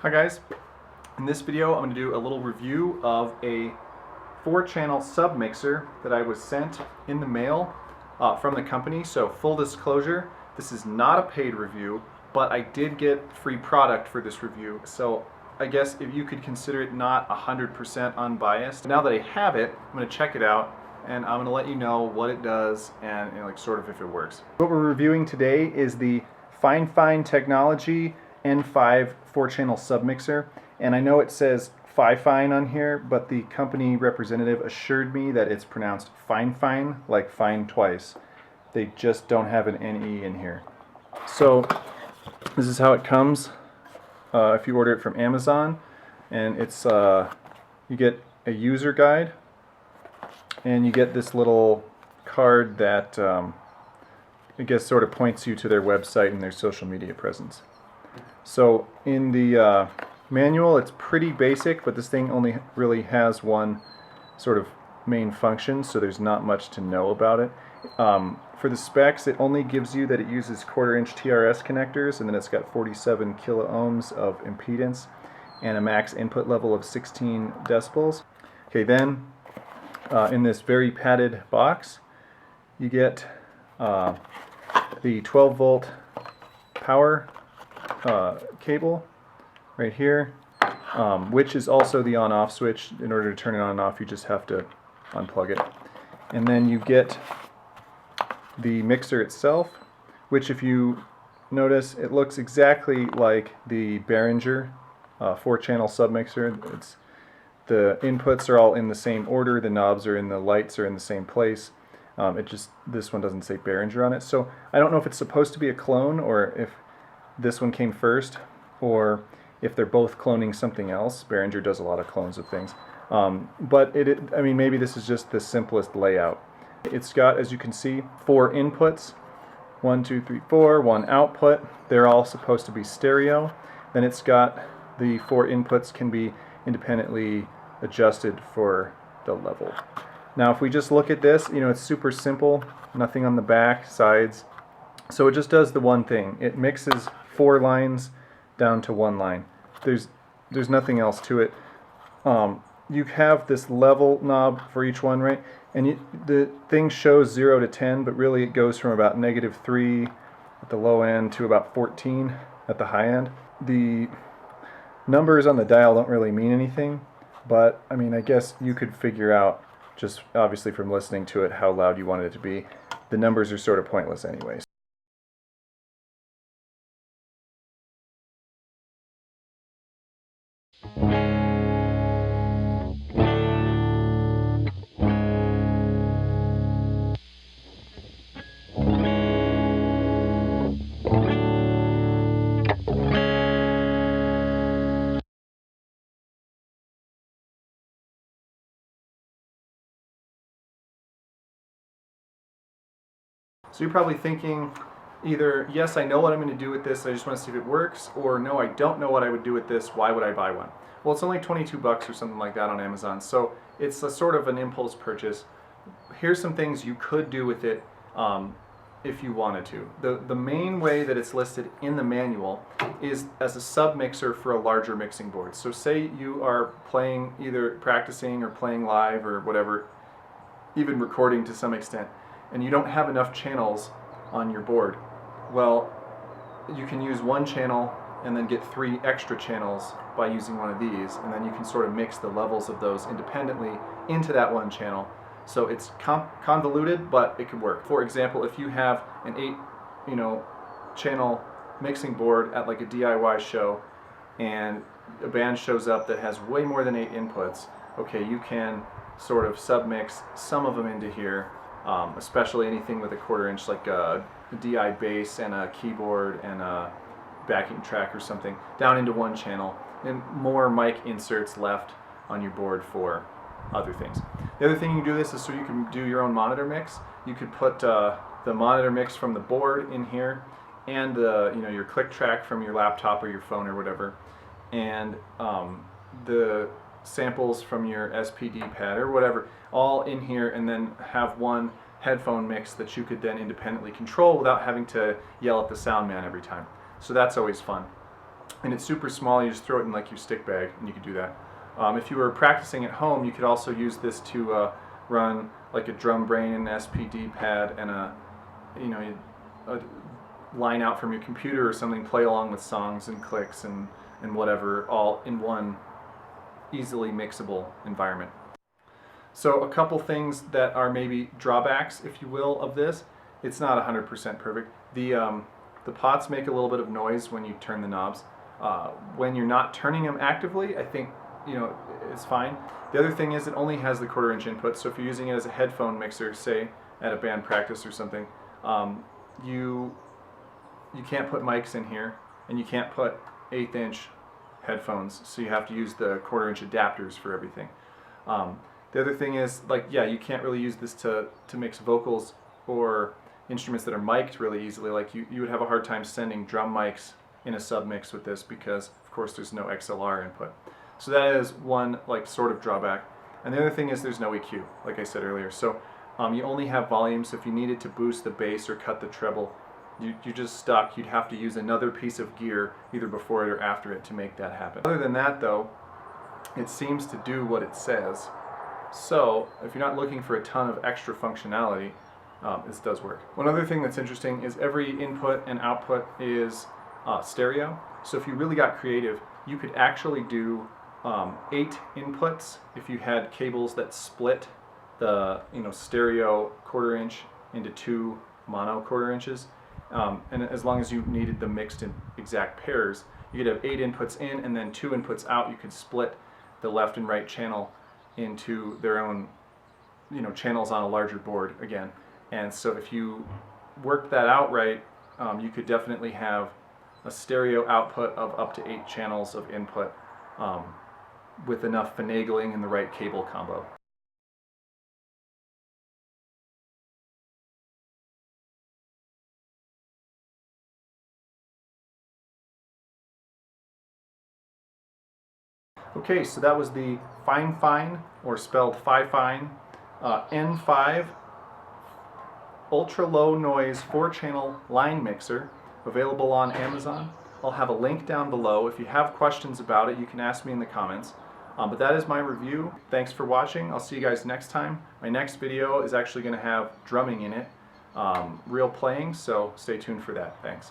Hi guys, in this video I'm going to do a little review of a 4-channel sub mixer that I was sent in the mail from the company. So full disclosure, this is not a paid review, but I did get free product for this review. So I guess if you could consider it not 100% unbiased. Now that I have it, I'm going to check it out and I'm going to let you know what it does and like sort of if it works. What we're reviewing today is the Fifine Technologies N5 4-channel submixer, and I know it says Fifine on here, but the company representative assured me that it's pronounced fine, like fine twice. They just don't have an NE in here. So this is how it comes if you order it from Amazon, and it's you get a user guide, and you get this little card that I guess sort of points you to their website and their social media presence. So in the manual, it's pretty basic, but this thing only really has one sort of main function, so there's not much to know about it. For the specs, it only gives you that it uses 1/4-inch TRS connectors, and then it's got 47 kilo ohms of impedance and a max input level of 16 decibels. Okay, then in this very padded box, you get the 12-volt power cable right here, which is also the on-off switch. In order to turn it on and off, you just have to unplug it. And then you get the mixer itself, which, if you notice, it looks exactly like the Behringer 4-channel submixer. The inputs are all in the same order, the knobs are in, the lights are in the same place. This one doesn't say Behringer on it, so I don't know if it's supposed to be a clone or if this one came first, or if they're both cloning something else. Behringer does a lot of clones of things, but I mean, maybe this is just the simplest layout. It's got, as you can see, 4 inputs, 1, 2, 3, 4, 1 output. They're all supposed to be stereo. Then it's got the 4 inputs can be independently adjusted for the level. Now, if we just look at this, it's super simple. Nothing on the back, sides. So it just does the one thing. It mixes 4 lines down to 1 line. There's nothing else to it. You have this level knob for each one, right? And the thing shows 0 to 10, but really it goes from about -3 at the low end to about 14 at the high end. The numbers on the dial don't really mean anything, but I mean, I guess you could figure out, just obviously from listening to it, how loud you want it to be. The numbers are sort of pointless anyways. So you're probably thinking either, yes, I know what I'm going to do with this, I just want to see if it works, or no, I don't know what I would do with this, why would I buy one? Well, it's only 22 bucks or something like that on Amazon, so it's a sort of an impulse purchase. Here's some things you could do with it if you wanted to. The main way that it's listed in the manual is as a sub mixer for a larger mixing board. So say you are playing, either practicing or playing live or whatever, even recording to some extent, and you don't have enough channels on your board. Well, you can use 1 channel and then get 3 extra channels by using one of these, and then you can sort of mix the levels of those independently into that 1 channel. So it's convoluted, but it could work. For example, if you have an 8 channel mixing board at like a DIY show, and a band shows up that has way more than 8 inputs, okay, you can sort of submix some of them into here, especially anything with a 1/4-inch, like a DI bass and a keyboard and a backing track or something, down into 1 channel, and more mic inserts left on your board for other things. The other thing you can do this is so you can do your own monitor mix. You could put the monitor mix from the board in here, and your click track from your laptop or your phone or whatever, and the samples from your SPD pad or whatever, all in here, and then have 1 headphone mix that you could then independently control without having to yell at the sound man every time. So that's always fun. and it's super small. You just throw it in like your stick bag, and you can do that. If you were practicing at home, you could also use this to run like a drum brain and an SPD pad and a line out from your computer or something, play along with songs and clicks and whatever, all in one easily mixable environment. So a couple things that are maybe drawbacks, if you will, of this. It's not 100% perfect. The pots make a little bit of noise when you turn the knobs. When you're not turning them actively, I think it's fine. The other thing is it only has the 1/4" input, so if you're using it as a headphone mixer, say at a band practice or something, you can't put mics in here, and you can't put 1/8" headphones, so you have to use the 1/4" adapters for everything. The other thing is, you can't really use this to mix vocals or instruments that are mic'd really easily. Like you would have a hard time sending drum mics in a submix with this because, of course, there's no XLR input. So that is one sort of drawback. And the other thing is there's no EQ, like I said earlier. So you only have volume, so if you needed to boost the bass or cut the treble, you're just stuck. You'd have to use another piece of gear either before it or after it to make that happen. Other than that, though, it seems to do what it says. So if you're not looking for a ton of extra functionality, this does work. One other thing that's interesting is every input and output is stereo. So if you really got creative, you could actually do 8 inputs if you had cables that split the stereo 1/4" into 2 mono 1/4". And as long as you needed them mixed in exact pairs, you could have 8 inputs in and then 2 inputs out. You could split the left and right channel into their own channels on a larger board again. And so if you worked that out right, you could definitely have a stereo output of up to 8 channels of input with enough finagling in the right cable combo. Okay, so that was the Fifine, or spelled Fifine, N5 ultra low noise 4-channel line mixer, available on Amazon. I'll have a link down below. If you have questions about it, you can ask me in the comments. But that is my review. Thanks for watching. I'll see you guys next time. My next video is actually going to have drumming in it, real playing, so stay tuned for that. Thanks.